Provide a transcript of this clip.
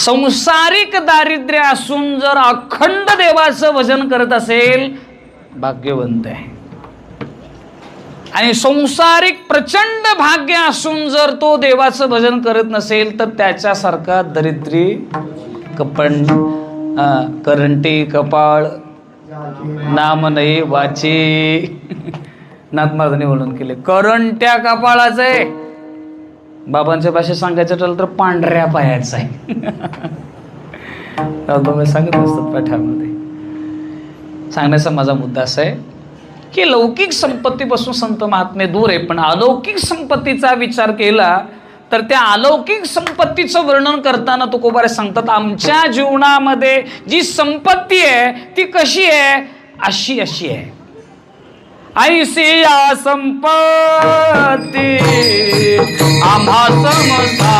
संसारिक दारिद्र्य असून जर अखंड देवाचं भजन करत असेल भाग्यवंत आहे. आणि संसारिक प्रचंड भाग्य असून जर तो देवाचं भजन करत नसेल तर त्याच्यासारखा दरिद्री करंटी कपाळ नाम नाही वाचे. नाथ महाराजांनी वर्णन केले करंट्या कपाळाचं आहे. बाबांच्या भाषेत सांगायचं ठरलं तर पांढऱ्या पायाचं आहे. बाबा सांगत असतात पाठामध्ये. सांगण्याचा माझा मुद्दा असा आहे की लौकिक संपत्तीपासून संत महात्मे दूर आहे, पण अलौकिक संपत्तीचा विचार केला तर त्या अलौकिक संपत्तीचं वर्णन करताना तुकोबारे सांगतात आमच्या जीवनामध्ये जी संपत्ती आहे ती कशी आहे, अशी आहे. ऐसी या संपत्ती आम्हा समजा